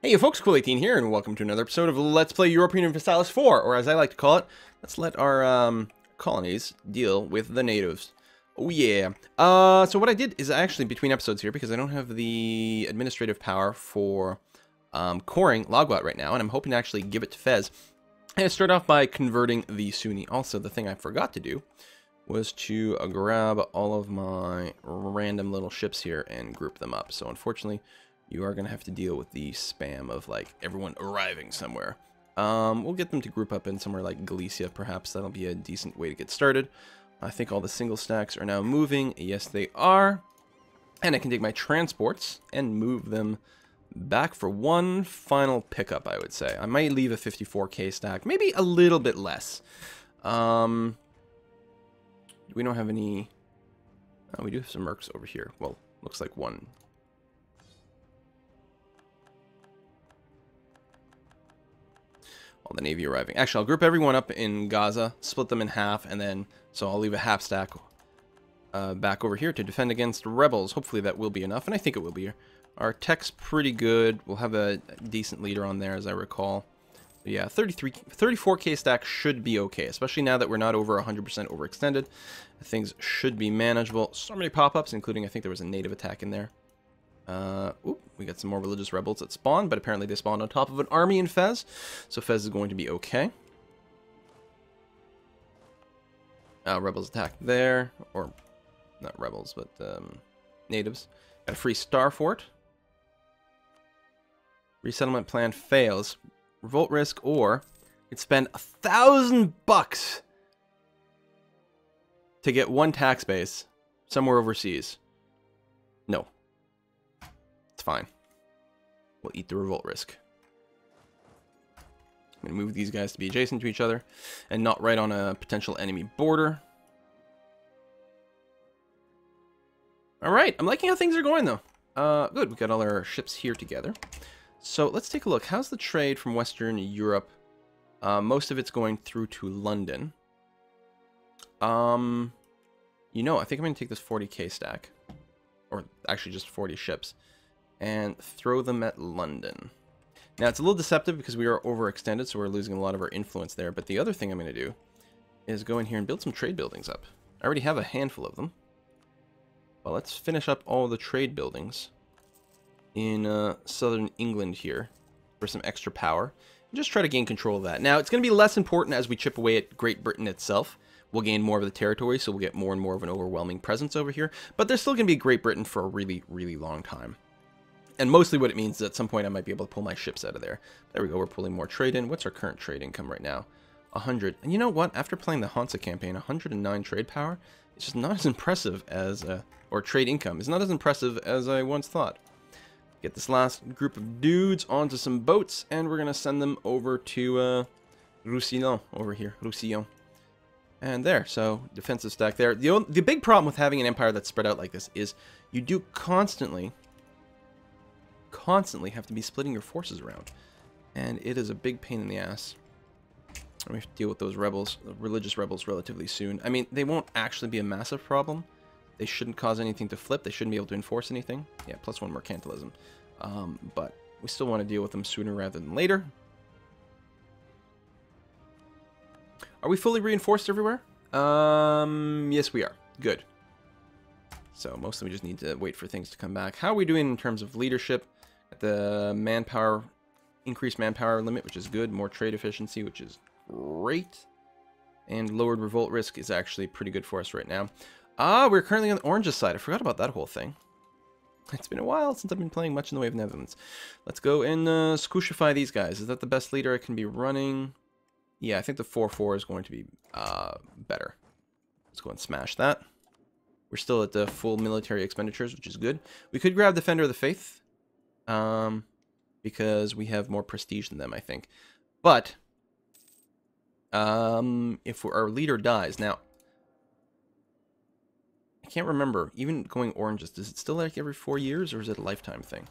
Hey folks, Cool18 here, and welcome to another episode of Let's Play Europa Universalis 4, or as I like to call it, let's let our colonies deal with the natives. Oh yeah. So what I did is actually between episodes here, because I don't have the administrative power for coring Lagwat right now, and I'm hoping to actually give it to Fez. And I start off by converting the Sunni. Also, the thing I forgot to do was to grab all of my random little ships here and group them up. So unfortunately, you are going to have to deal with the spam of, like, everyone arriving somewhere. We'll get them to group up in somewhere like Galicia, perhaps. That'll be a decent way to get started. I think all the single stacks are now moving. Yes, they are. And I can take my transports and move them back for one final pickup, I would say. I might leave a 54k stack, maybe a little bit less. We don't have any... Oh, we do have some mercs over here. Well, looks like one. All the Navy arriving. Actually, I'll group everyone up in Gaza, split them in half, and then, so I'll leave a half stack back over here to defend against rebels. Hopefully that will be enough, and I think it will be. Our tech's pretty good. We'll have a decent leader on there, as I recall. But yeah, 34k stack should be okay, especially now that we're not over 100% overextended. Things should be manageable. So many pop-ups, including, I think there was a native attack in there. Oop, we got some more religious rebels that spawn, but apparently they spawned on top of an army in Fez, so Fez is going to be okay. Rebels attack there, or not rebels, but natives. Got a free star fort. Resettlement plan fails. Revolt risk, or you'd spend $1,000 to get one tax base somewhere overseas. No. It's fine. We'll eat the revolt risk. I'm going to move these guys to be adjacent to each other and not right on a potential enemy border. Alright, I'm liking how things are going though. Good, we got all our ships here together. So let's take a look. How's the trade from Western Europe? Most of it's going through to London. You know, I think I'm going to take this 40k stack. Or actually just 40 ships. And throw them at London. Now, it's a little deceptive because we are overextended, so we're losing a lot of our influence there. But the other thing I'm going to do is go in here and build some trade buildings up. I already have a handful of them. Well, let's finish up all the trade buildings in southern England here for some extra power. And just try to gain control of that. Now, it's going to be less important as we chip away at Great Britain itself. We'll gain more of the territory, so we'll get more and more of an overwhelming presence over here. But there's still going to be Great Britain for a really, really long time. And mostly what it means is at some point I might be able to pull my ships out of there. There we go, we're pulling more trade in. What's our current trade income right now? 100. And you know what? After playing the Hansa campaign, 109 trade power is just not as impressive as, or trade income is not as impressive as I once thought. Get this last group of dudes onto some boats, and we're going to send them over to Roussillon over here. Roussillon. And there, so defensive stack there. The big problem with having an empire that's spread out like this is you do constantly have to be splitting your forces around, and it is a big pain in the ass. We have to deal with those rebels, the religious rebels, relatively soon. I mean, they won't actually be a massive problem. They shouldn't cause anything to flip. They shouldn't be able to enforce anything. Yeah, plus one mercantilism. But we still want to deal with them sooner rather than later. Are we fully reinforced everywhere? Yes, we are. Good. So mostly we just need to wait for things to come back. How are we doing in terms of leadership? At the manpower, increased manpower limit, which is good. More trade efficiency, which is great. And lowered revolt risk is actually pretty good for us right now. We're currently on the Orange's side. I forgot about that whole thing. It's been a while since I've been playing much in the way of Netherlands. Let's go and squishify these guys. Is that the best leader I can be running? Yeah, I think the 4-4 is going to be better. Let's go and smash that. We're still at the full military expenditures, which is good. We could grab Defender of the Faith, because we have more prestige than them, I think. But if our leader dies, now I can't remember. Even going oranges, does it still like every 4 years, or is it a lifetime thing?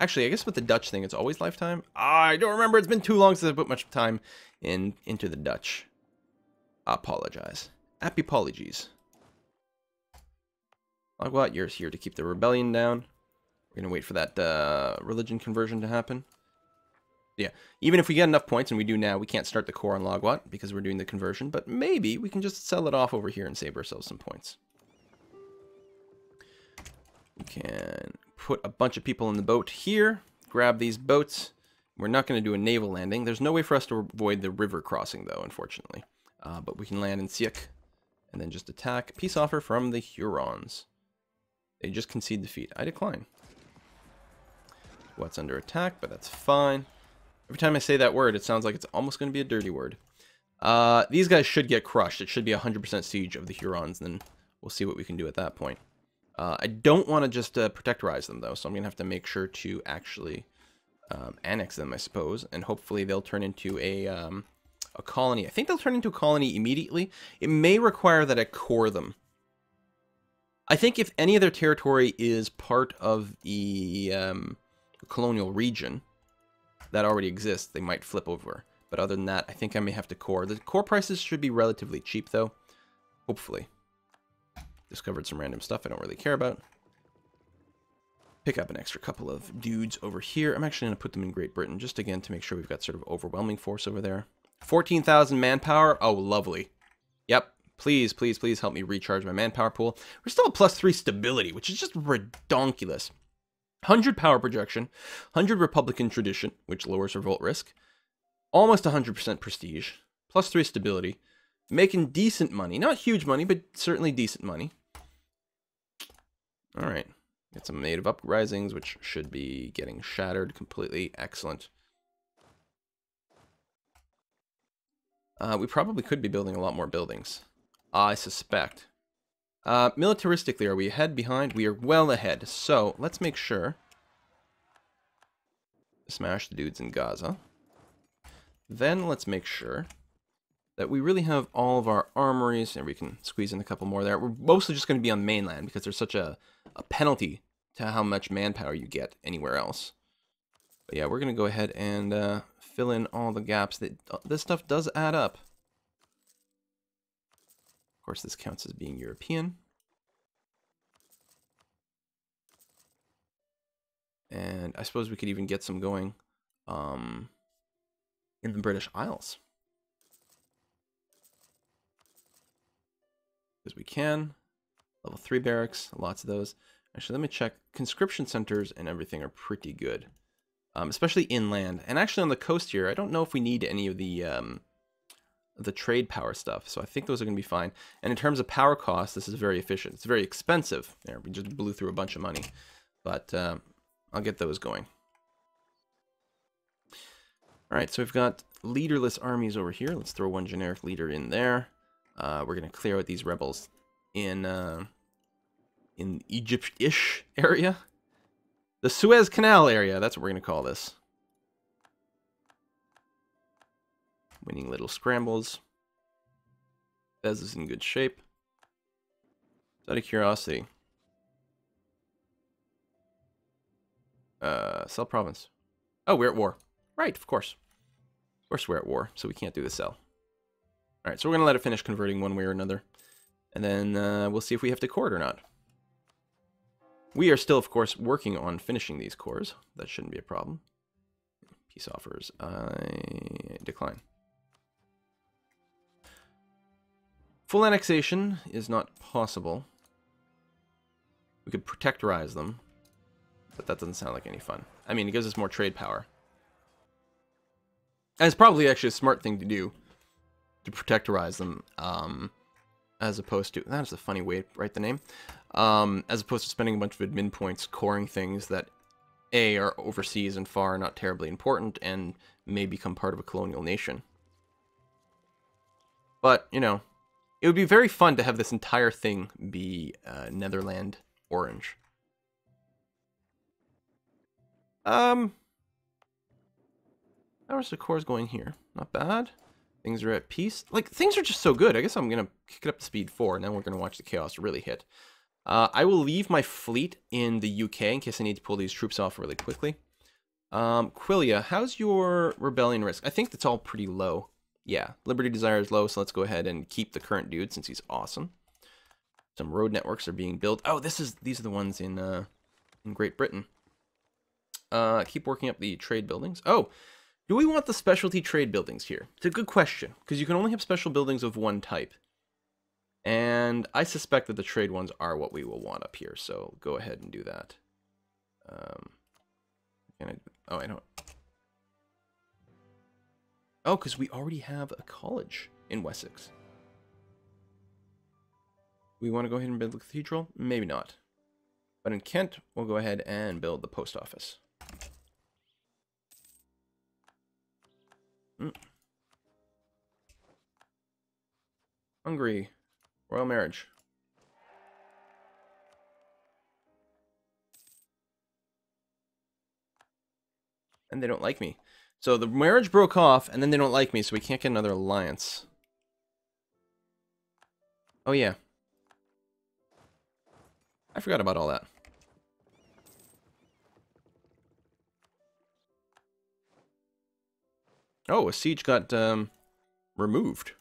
Actually, I guess with the Dutch thing, it's always lifetime. I don't remember. It's been too long since I put much time into the Dutch. I apologize. Happy apologies. Lagwat, you're here to keep the rebellion down. We're going to wait for that religion conversion to happen. Yeah, even if we get enough points, and we do now, we can't start the core on Logwat because we're doing the conversion, but maybe we can just sell it off over here and save ourselves some points. We can put a bunch of people in the boat here, grab these boats. We're not going to do a naval landing. There's no way for us to avoid the river crossing, though, unfortunately. But we can land in Siek and then just attack. Peace offer from the Hurons. They just concede defeat. I decline. What's under attack, but that's fine. Every time I say that word, it sounds like it's almost going to be a dirty word. These guys should get crushed. It should be 100% siege of the Hurons, and then we'll see what we can do at that point. I don't want to just protectorize them, though, so I'm going to have to make sure to actually annex them, I suppose, and hopefully they'll turn into a colony. I think they'll turn into a colony immediately. It may require that I core them. I think if any of their territory is part of the colonial region that already exists, they might flip over. But other than that, I think I may have to core. The core prices should be relatively cheap, though. Hopefully. Discovered some random stuff I don't really care about. Pick up an extra couple of dudes over here. I'm actually going to put them in Great Britain, just again to make sure we've got sort of overwhelming force over there. 14,000 manpower. Oh, lovely. Yep. Please, please, please help me recharge my manpower pool. We're still at +3 stability, which is just redonkulous. 100 power projection, 100 Republican tradition, which lowers revolt risk, almost 100% prestige, +3 stability, making decent money. Not huge money, but certainly decent money. All right. Get some native uprisings, which should be getting shattered completely. Excellent. We probably could be building a lot more buildings, I suspect. Militaristically, are we ahead, behind? We are well ahead. So let's make sure to smash the dudes in Gaza. Then let's make sure that we really have all of our armories, and we can squeeze in a couple more there. We're mostly just going to be on mainland because there's such a penalty to how much manpower you get anywhere else. But yeah, we're going to go ahead and fill in all the gaps. This stuff does add up. Of course, this counts as being European. And I suppose we could even get some going in the British Isles. Because we can. Level 3 barracks, lots of those. Actually, let me check. Conscription centers and everything are pretty good. Especially inland. And actually on the coast here, I don't know if we need any of the trade power stuff. So I think those are going to be fine. And in terms of power cost, this is very efficient. It's very expensive. There, we just blew through a bunch of money. But I'll get those going. Alright, so we've got leaderless armies over here. Let's throw one generic leader in there. We're going to clear out these rebels in Egypt-ish area. The Suez Canal area, that's what we're going to call this. Winning little scrambles. Fez is in good shape. Out of curiosity. Sell province. Oh, we're at war. Right, of course. Of course we're at war, so we can't do the sell. Alright, so we're going to let it finish converting one way or another. And then we'll see if we have to core it or not. We are still, of course, working on finishing these cores. That shouldn't be a problem. Peace offers. I decline. Full annexation is not possible. We could protectorize them, but that doesn't sound like any fun. I mean, it gives us more trade power. And it's probably actually a smart thing to do, to protectorize them, as opposed to... That's a funny way to write the name. As opposed to spending a bunch of admin points coring things that, A, are overseas and far not terribly important, and may become part of a colonial nation. But, you know, it would be very fun to have this entire thing be Netherland orange. How are the cores going here? Not bad. Things are at peace. Like, things are just so good. I guess I'm going to kick it up to speed 4, and then we're going to watch the chaos really hit. I will leave my fleet in the UK in case I need to pull these troops off really quickly. Quilia, how's your rebellion risk? I think that's all pretty low. Yeah, Liberty Desire is low, so let's go ahead and keep the current dude since he's awesome. Some road networks are being built. Oh, these are the ones in Great Britain. Keep working up the trade buildings. Oh, Do we want the specialty trade buildings here? It's a good question, because you can only have special buildings of one type. And I suspect that the trade ones are what we will want up here, so go ahead and do that. I don't. Oh, because we already have a college in Wessex. We want to go ahead and build the cathedral? Maybe not. But in Kent, we'll go ahead and build the post office. Hungary. Royal marriage. And they don't like me. So the marriage broke off, and then they don't like me, so we can't get another alliance. Oh, yeah. I forgot about all that. Oh, a siege got removed.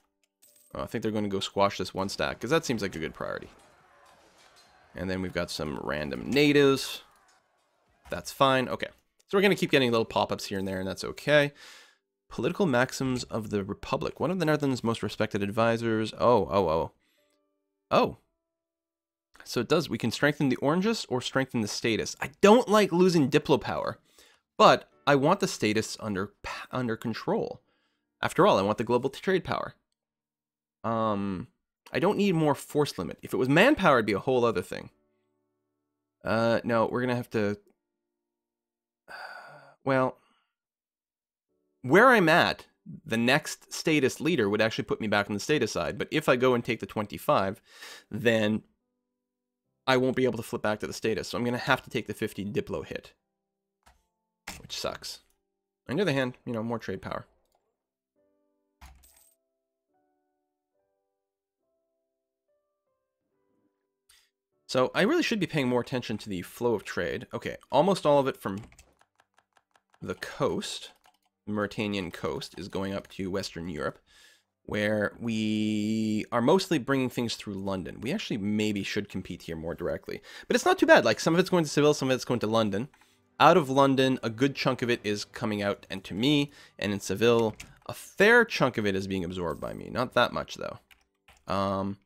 Oh, I think they're going to go squash this one stack, because that seems like a good priority. And then we've got some random natives. That's fine. Okay. So we're going to keep getting little pop-ups here and there, and that's okay. Political maxims of the Republic. One of the Netherlands' most respected advisors. Oh. So it does. We can strengthen the Orangists or strengthen the status. I don't like losing Diplo power, but I want the status under control. After all, I want the global trade power. I don't need more force limit. If it was manpower, it'd be a whole other thing. No, we're going to have to... Well, where I'm at, the next status leader would actually put me back on the status side. But if I go and take the 25, then I won't be able to flip back to the status. So I'm going to have to take the 50 Diplo hit, which sucks. On the other hand, you know, more trade power. So I really should be paying more attention to the flow of trade. Okay, almost all of it from the coast, the Mauritanian coast, is going up to Western Europe, where we are mostly bringing things through London. We actually maybe should compete here more directly. But it's not too bad. Like, some of it's going to Seville, some of it's going to London. Out of London, a good chunk of it is coming out and to me, and in Seville, a fair chunk of it is being absorbed by me. Not that much, though.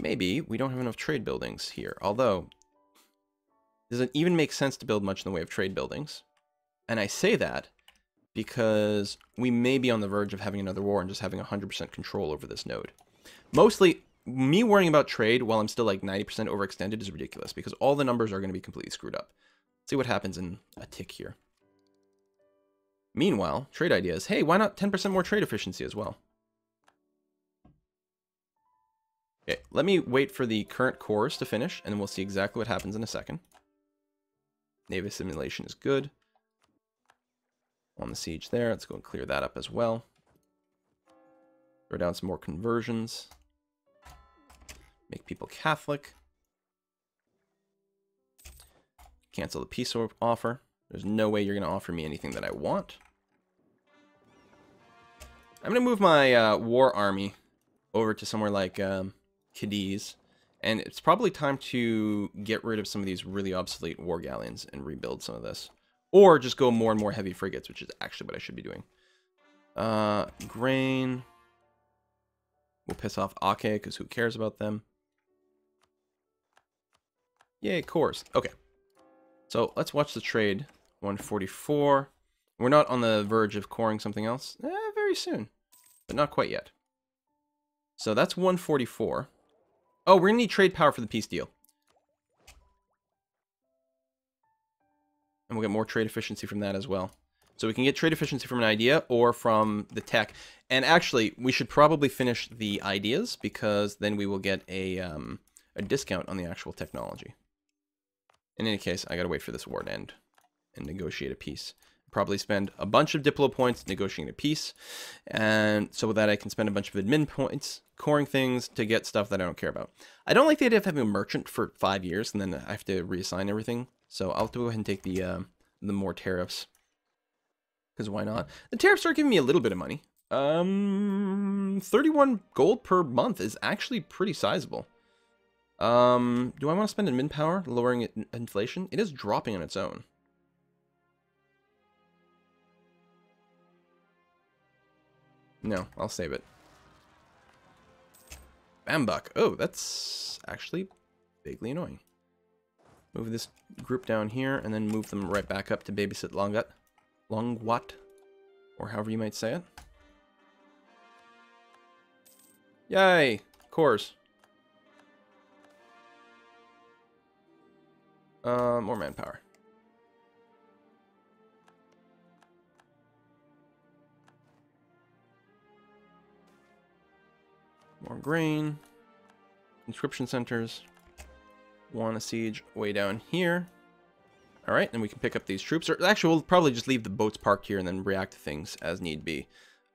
Maybe we don't have enough trade buildings here. Although, does it even make sense to build much in the way of trade buildings? And I say that because we may be on the verge of having another war and just having 100% control over this node. Mostly, me worrying about trade while I'm still like 90% overextended is ridiculous, because all the numbers are going to be completely screwed up. Let's see what happens in a tick here. Meanwhile, trade ideas. Hey, why not 10% more trade efficiency as well? Okay, let me wait for the current cores to finish, and then we'll see exactly what happens in a second. Navy simulation is good. On the siege there, let's go and clear that up as well. Throw down some more conversions. Make people Catholic. Cancel the peace offer. There's no way you're going to offer me anything that I want. I'm going to move my war army over to somewhere like Cadiz. And it's probably time to get rid of some of these really obsolete war galleons and rebuild some of this. Or just go more and more heavy frigates, which is actually what I should be doing. Grain. We'll piss off Ake, because who cares about them? Yay, cores. Okay. So let's watch the trade. 144. We're not on the verge of coring something else. Very soon. But not quite yet. So that's 144. Oh, we're going to need trade power for the peace deal. And we'll get more trade efficiency from that as well. So we can get trade efficiency from an idea or from the tech. And actually, we should probably finish the ideas, because then we will get a discount on the actual technology. In any case, I gotta wait for this war to end and negotiate a peace. Probably spend a bunch of Diplo points negotiating a peace, and so that I can spend a bunch of admin points coring things to get stuff that I don't care about. I don't like the idea of having a merchant for 5 years and then I have to reassign everything. So I'll go ahead and take the more tariffs, because why not? The tariffs start giving me a little bit of money. 31 gold per month is actually pretty sizable. Do I want to spend admin power lowering inflation? It is dropping on its own. No, I'll save it. Bambuk. Oh, that's actually vaguely annoying. Move this group down here, and then move them right back up to babysit Longwat, or however you might say it. Yay! Cores. More manpower. More grain. Conscription centers. Want a siege way down here. Alright, then we can pick up these troops. Or actually, we'll probably just leave the boats parked here and then react to things as need be.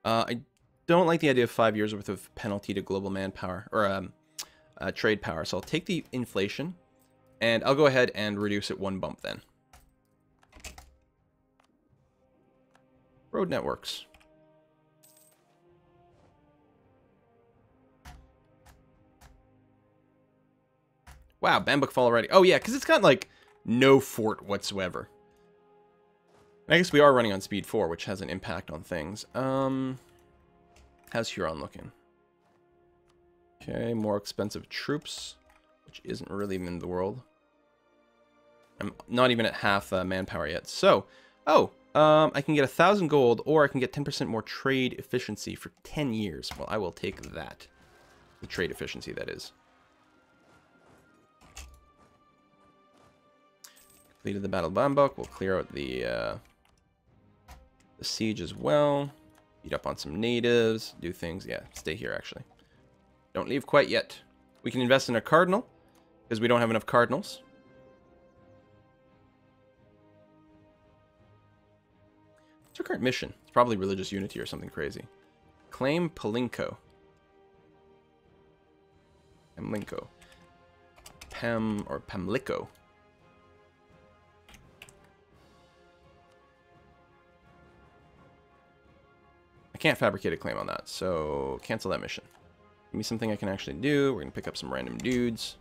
I don't like the idea of 5 years worth of penalty to global manpower, or trade power. So I'll take the inflation, and I'll go ahead and reduce it 1 bump then. Road networks. Wow, Bambuk fall already. Oh yeah, because it's got like no fort whatsoever. I guess we are running on speed 4, which has an impact on things. How's Huron looking? Okay, more expensive troops, which isn't really in the world. I'm not even at half manpower yet. So, I can get 1,000 gold, or I can get 10% more trade efficiency for 10 years. Well, I will take that. The trade efficiency, that is. Completed the Battle of Bambuk. We'll clear out the siege as well. Beat up on some natives. Do things. Yeah, stay here, actually. Don't leave quite yet. We can invest in a cardinal, because we don't have enough cardinals. What's our current mission? It's probably religious unity or something crazy. Claim Palinko. Pamlinko. Pamlico. I can't fabricate a claim on that, so cancel that mission. Give me something I can actually do. We're going to pick up some random dudes.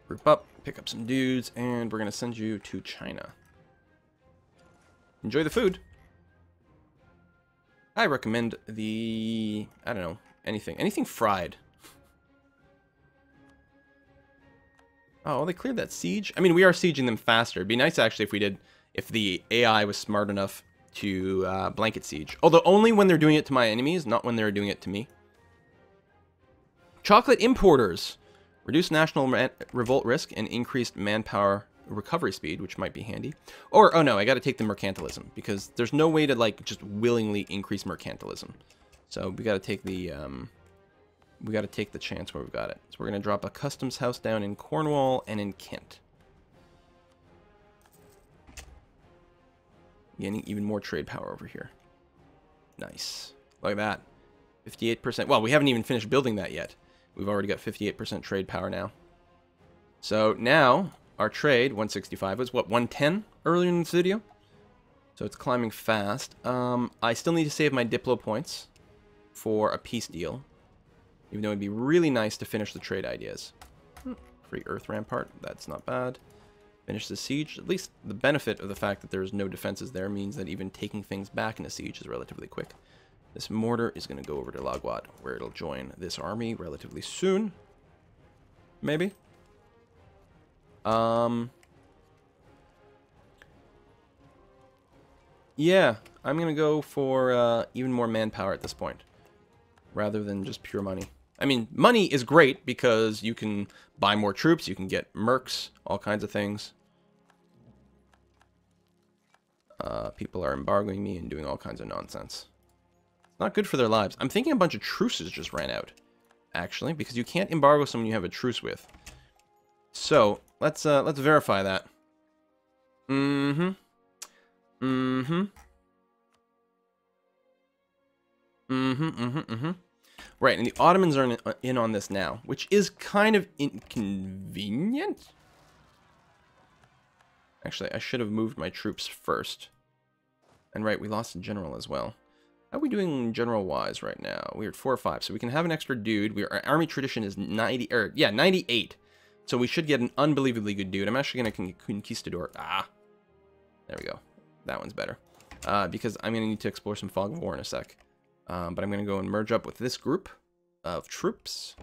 Group up, pick up some dudes, and we're going to send you to China. Enjoy the food. I recommend the, I don't know, anything fried. Oh, they cleared that siege? I mean, we are sieging them faster. It'd be nice, actually, if the AI was smart enough to blanket siege. Although only when they're doing it to my enemies, not when they're doing it to me. Chocolate importers. Reduce national revolt risk and increased manpower recovery speed, which might be handy. Or, oh no, I gotta take the mercantilism, because there's no way to, like, just willingly increase mercantilism. So we gotta take the, chance where we've got it. So we're gonna drop a customs house down in Cornwall and in Kent. Getting even more trade power over here. Nice. Look at that. 58%. Well, we haven't even finished building that yet. We've already got 58% trade power now. So now, our trade, 165, was what, 110 earlier in this video? So it's climbing fast. I still need to save my Diplo points for a peace deal. Even though it'd be really nice to finish the trade ideas. Free Earth Rampart, that's not bad. Finish the siege. At least the benefit of the fact that there's no defenses there means that even taking things back in a siege is relatively quick. This mortar is going to go over to Lagwad, where it'll join this army relatively soon. Maybe. Yeah, I'm going to go for even more manpower at this point, rather than just pure money. I mean, money is great because you can buy more troops, you can get mercs, all kinds of things. People are embargoing me and doing all kinds of nonsense. It's not good for their lives. I'm thinking a bunch of truces just ran out, actually, because you can't embargo someone you have a truce with. So, let's verify that. Right, and the Ottomans are in on this now, which is kind of inconvenient. Actually, I should have moved my troops first. And right, we lost a general as well. How are we doing general-wise right now? We're at 4 or 5, so we can have an extra dude. Our army tradition is 90, or yeah, 98. So we should get an unbelievably good dude. I'm actually going to conquistador. Ah, there we go. That one's better. because I'm going to need to explore some Fog of War in a sec. But I'm going to go and merge up with this group of troops,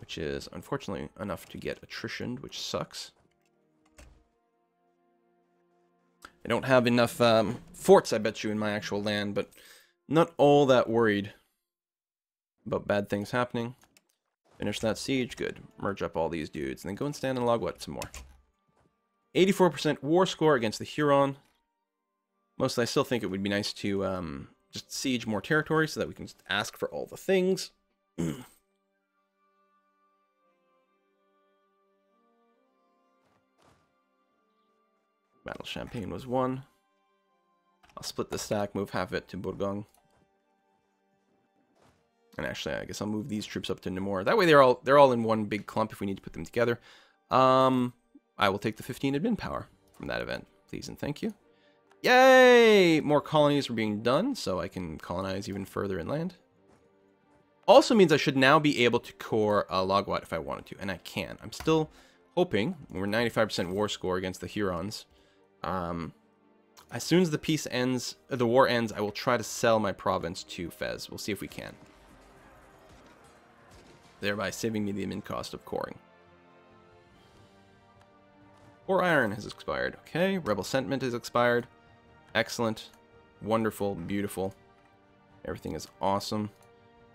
which is unfortunately enough to get attritioned, which sucks. I don't have enough forts, I bet you, in my actual land, but not all that worried about bad things happening. Finish that siege, good. Merge up all these dudes, and then go and stand in Logwat some more. 84% war score against the Huron. Mostly, I still think it would be nice to just siege more territory so that we can just ask for all the things. Battle Champagne was won. I'll split the stack, move half of it to Burgundy. And actually, I guess I'll move these troops up to Namur. That way they're all in one big clump if we need to put them together. I will take the 15 admin power from that event, please and thank you. Yay! More colonies were being done, so I can colonize even further inland. Also means I should now be able to core Logwat if I wanted to, and I can. I'm still hoping. We're 95% war score against the Hurons. As soon as the peace ends, the war ends, I will try to sell my province to Fez. We'll see if we can. Thereby saving me the admin cost of coring. Core iron has expired. Okay, rebel sentiment has expired. Excellent. Wonderful. Beautiful. Everything is awesome.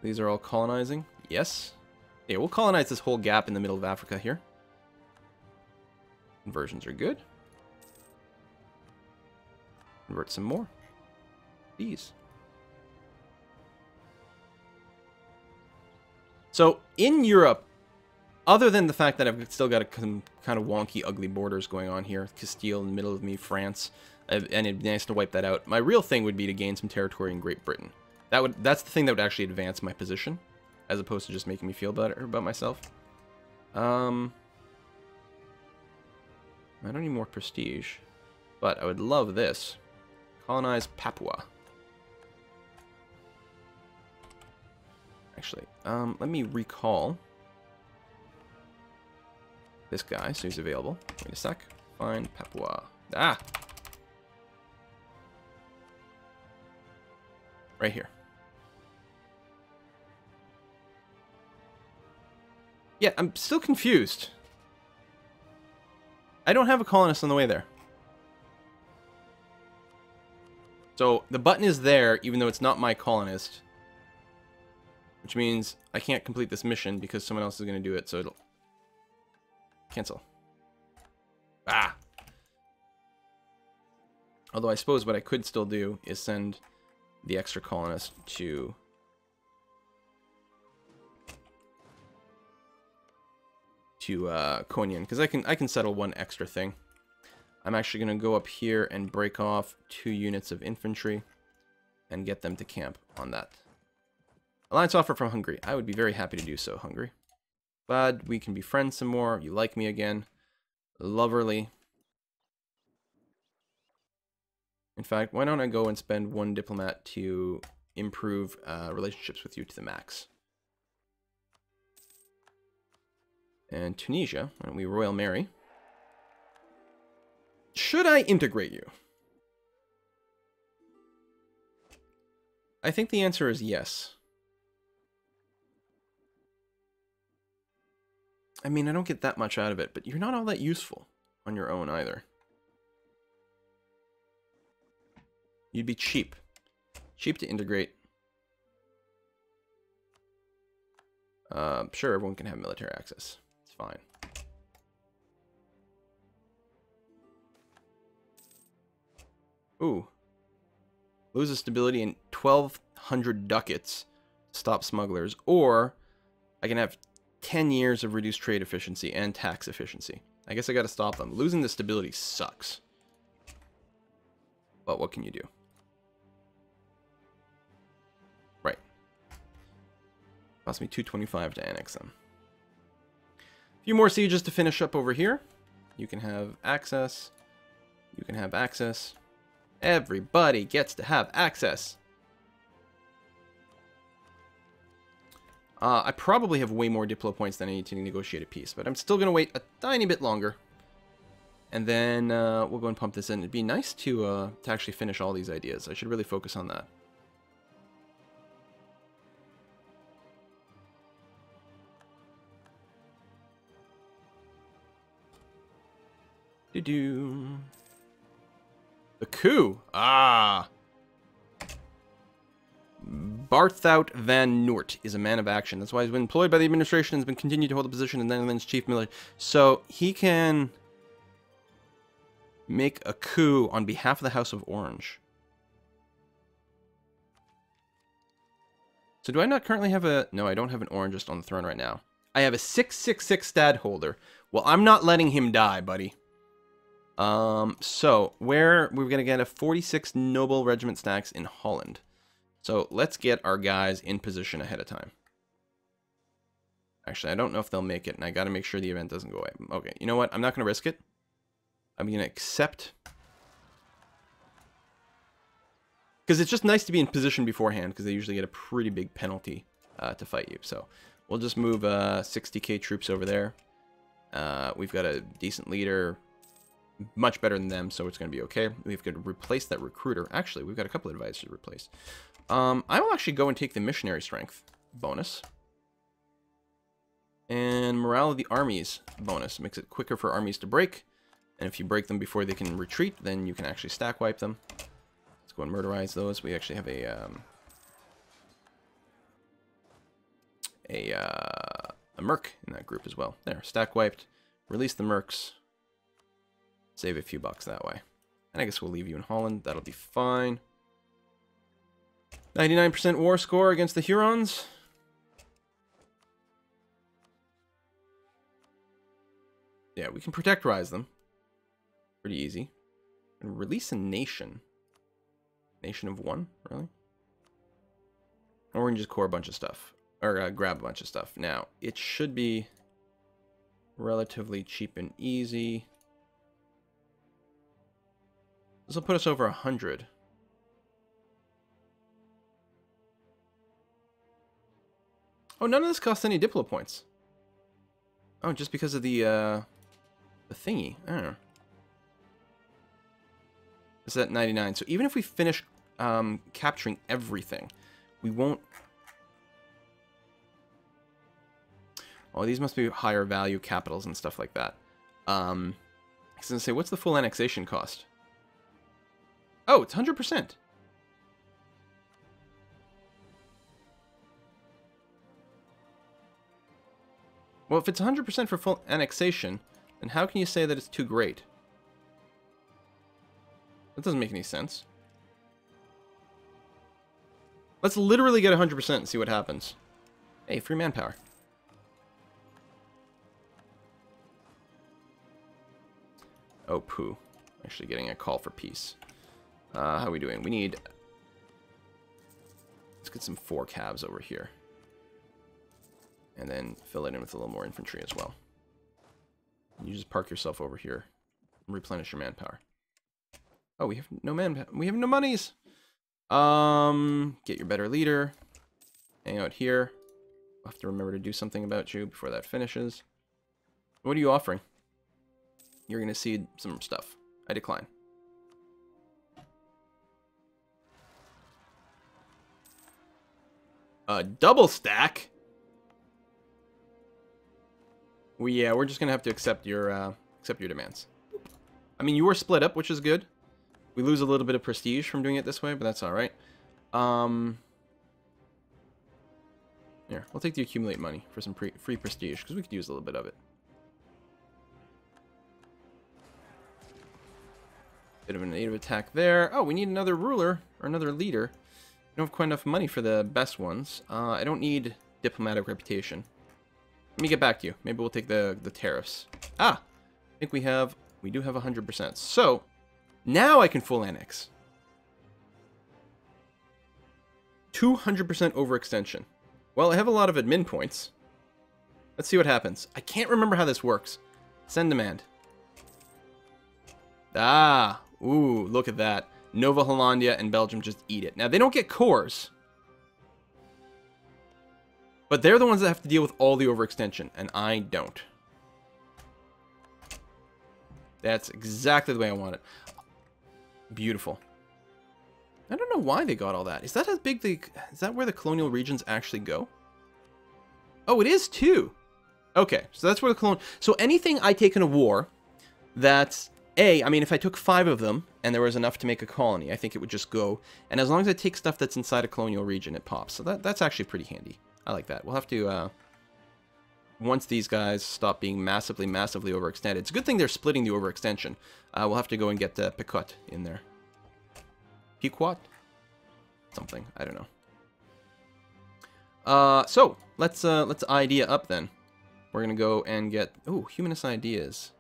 These are all colonizing. Yes. Yeah, we'll colonize this whole gap in the middle of Africa here. Conversions are good. Convert some more. These. So, in Europe, other than the fact that I've still got some kind of wonky, ugly borders going on here, Castile in the middle of me, France, and it'd be nice to wipe that out, my real thing would be to gain some territory in Great Britain. That's the thing that would actually advance my position, as opposed to just making me feel better about myself. I don't need more prestige, but I would love this. Colonize Papua. Actually, let me recall this guy, so he's available. Wait a sec. Find Papua. Ah! Right here. Yeah, I'm still confused. I don't have a colonist on the way there. So, the button is there, even though it's not my colonist. Which means I can't complete this mission because someone else is going to do it, so it'll... Cancel. Ah! Although I suppose what I could still do is send the extra colonist to... Konyan, because I can settle one extra thing. I'm actually going to go up here and break off 2 units of infantry and get them to camp on that. Alliance offer from Hungary. I would be very happy to do so, Hungary. Glad we can be friends some more. You like me again. Loverly. In fact, why don't I go and spend 1 diplomat to improve relationships with you to the max. And Tunisia, why don't we Royal Marry? Should I integrate you? I think the answer is yes. I mean, I don't get that much out of it, but you're not all that useful on your own either. You'd be cheap. Cheap to integrate. Sure, everyone can have military access. It's fine. Ooh. Loses stability in 1,200 ducats. Stop smugglers. Or I can have 10 years of reduced trade efficiency and tax efficiency. I guess I gotta stop them. Losing the stability sucks. But what can you do? Right. Cost me 225 to annex them. A few more sieges to finish up over here. You can have access. You can have access. Everybody gets to have access. I probably have way more Diplo points than I need to negotiate a peace, but I'm still going to wait a tiny bit longer. And then we'll go and pump this in. It'd be nice to actually finish all these ideas. I should really focus on that. Do-do. The coup. Ah. Barthout van Noort is a man of action. That's why he's been employed by the administration and has been continued to hold the position of the Netherlands chief military. So he can make a coup on behalf of the House of Orange. So do I not currently have a... No, I don't have an Orangist on the throne right now. I have a 666 stadholder. Well, I'm not letting him die, buddy. So where we're going to get a 46 noble regiment stacks in Holland. So let's get our guys in position ahead of time. Actually, I don't know if they'll make it, and I got to make sure the event doesn't go away. Okay, you know what? I'm not going to risk it. I'm going to accept. Because it's just nice to be in position beforehand, because they usually get a pretty big penalty to fight you. So we'll just move 60k troops over there. We've got a decent leader. Much better than them, so it's going to be okay. We've got to replace that recruiter. Actually, we've got a couple of advisors to replace. I will actually go and take the missionary strength bonus. And morale of the armies bonus. Makes it quicker for armies to break. And if you break them before they can retreat, then you can actually stack wipe them. Let's go and murderize those. We actually have a merc in that group as well. There, stack wiped. Release the mercs. Save a few bucks that way. And I guess we'll leave you in Holland. That'll be fine. 99% war score against the Hurons. Yeah, we can protectorize them. Pretty easy. And release a nation. Nation of one, really? Or we can just core a bunch of stuff. Or grab a bunch of stuff. Now, it should be relatively cheap and easy. This will put us over 100. Oh, none of this costs any Diplo points. Oh, just because of the thingy. I don't know. It's at 99. So even if we finish capturing everything, we won't... Oh, these must be higher value capitals and stuff like that. I was going to say, what's the full annexation cost? Oh, it's 100%. Well, if it's 100% for full annexation, then how can you say that it's too great? That doesn't make any sense. Let's literally get 100% and see what happens. Hey, free manpower. Oh, poo. Actually getting a call for peace. How are we doing? We need... Let's get some 4 cabs over here. And then fill it in with a little more infantry as well. You just park yourself over here and replenish your manpower. Oh, we have no we have no monies. Get your better leader. Hang out here. I'll have to remember to do something about you before that finishes. What are you offering? You're going to cede some stuff. I decline. Double stack? Well, yeah, we're just going to have to accept your demands. I mean, you were split up, which is good. We lose a little bit of prestige from doing it this way, but that's alright. Here, we'll take the accumulate money for some free prestige, because we could use a little bit of it. Bit of a native attack there. Oh, we need another ruler, or another leader. We don't have quite enough money for the best ones. I don't need diplomatic reputation. Let me get back to you. Maybe we'll take the tariffs. Ah! I think we do have 100%. So, now I can full annex. 200% overextension. Well, I have a lot of admin points. Let's see what happens. I can't remember how this works. Send demand. Ah! Ooh, look at that. Nova Hollandia and Belgium just eat it. Now, they don't get cores. But they're the ones that have to deal with all the overextension, and I don't. That's exactly the way I want it. Beautiful. I don't know why they got all that. Is that how big the... Is that where the colonial regions actually go? Oh, it is too. Okay, so that's where the colonial... So anything I take in a war that's... I mean, if I took 5 of them and there was enough to make a colony, I think it would just go. And as long as I take stuff that's inside a colonial region, it pops. So that's actually pretty handy. I like that. We'll have to... once these guys stop being massively overextended. It's a good thing they're splitting the overextension. We'll have to go and get Picot in there. Pequot? Something. I don't know. So, let's idea up then. We're going to go and get... Oh, humanist ideas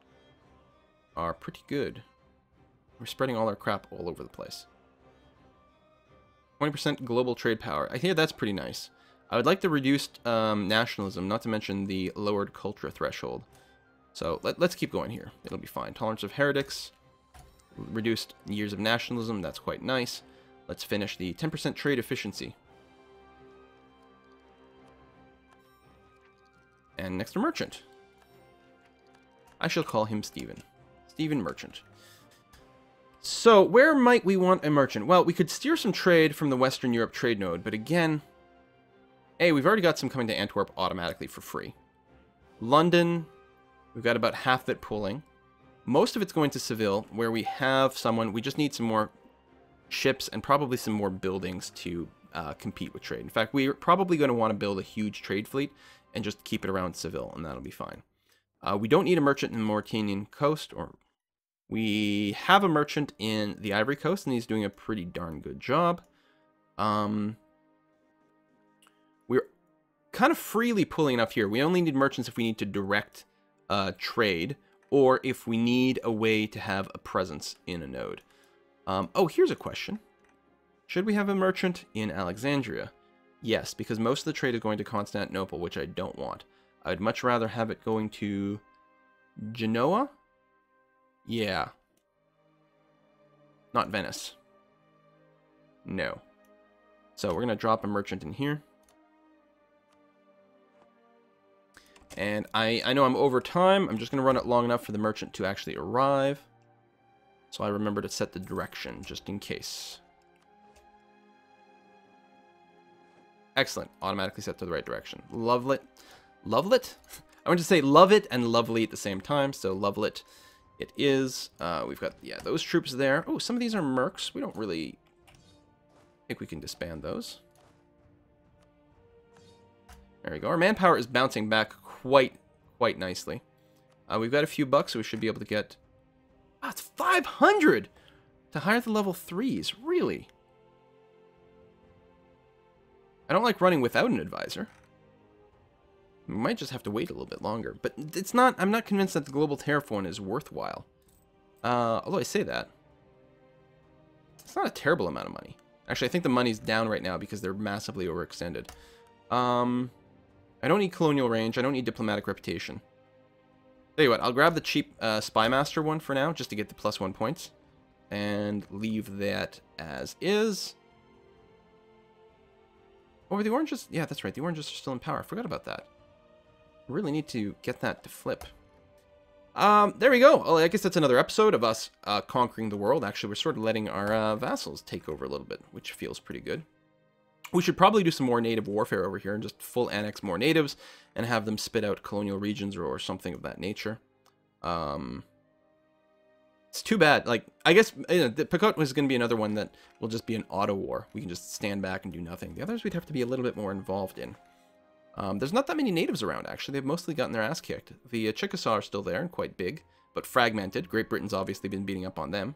are pretty good. We're spreading all our crap all over the place. 20% global trade power. I hear that's pretty nice. I would like the reduced nationalism, not to mention the lowered culture threshold. So let's keep going here. It'll be fine. Tolerance of heretics. Reduced years of nationalism. That's quite nice. Let's finish the 10% trade efficiency. And next, a merchant. I shall call him Stephen. Stephen Merchant. So where might we want a merchant? Well, we could steer some trade from the Western Europe trade node, but again... Hey, we've already got some coming to Antwerp automatically for free. London, we've got about half of it pulling. Most of it's going to Seville, where we have someone... We just need some more ships and probably some more buildings to compete with trade. In fact, we're probably going to want to build a huge trade fleet and just keep it around Seville, and that'll be fine. We don't need a merchant in the Mauritanian coast, or... We have a merchant in the Ivory Coast, and he's doing a pretty darn good job. We're kind of freely pulling up here. We only need merchants if we need to direct trade, or if we need a way to have a presence in a node. Oh, here's a question. Should we have a merchant in Alexandria? Yes, because most of the trade is going to Constantinople, which I don't want. I'd much rather have it going to Genoa. Yeah. Not Venice. No. So we're going to drop a merchant in here. And I know I'm over time. I'm just going to run it long enough for the merchant to actually arrive. So I remember to set the direction, just in case. Excellent. Automatically set to the right direction. Lovelet. Lovelet? I want to say love it and lovely at the same time, so Lovelet it is. We've got, yeah, those troops there. Oh, some of these are mercs. We don't really think we can disband those. There we go. Our manpower is bouncing back quite nicely. We've got a few bucks, so we should be able to get... Oh, it's 500 to hire the level 3s. Really? I don't like running without an advisor. We might just have to wait a little bit longer. But it's not... I'm not convinced that the global tariff one is worthwhile. Although I say that. It's not a terrible amount of money. Actually, I think the money's down right now because they're massively overextended. I don't need colonial range. I don't need diplomatic reputation. Tell you what, I'll grab the cheap Spy Master one for now, just to get the +1 points. And leave that as is. Oh, the oranges... Yeah, that's right. The oranges are still in power. I forgot about that. I really need to get that to flip. There we go. Well, I guess that's another episode of us conquering the world. Actually, we're sort of letting our vassals take over a little bit, which feels pretty good. We should probably do some more native warfare over here and just full annex more natives and have them spit out colonial regions or something of that nature. It's too bad. Like, I guess, you know, the Picot was going to be another one that will just be an auto war. We can just stand back and do nothing. The others we'd have to be a little bit more involved in. There's not that many natives around, actually. They've mostly gotten their ass kicked. The Chickasaw are still there and quite big, but fragmented. Great Britain's obviously been beating up on them.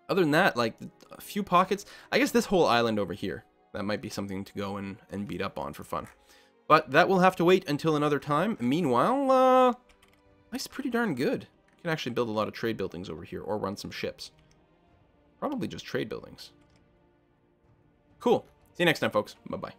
Other than that, like, a few pockets. I guess this whole island over here, that might be something to go and beat up on for fun. But that will have to wait until another time. Meanwhile, life's pretty darn good. You can actually build a lot of trade buildings over here or run some ships. Probably just trade buildings. Cool. See you next time, folks. Bye-bye.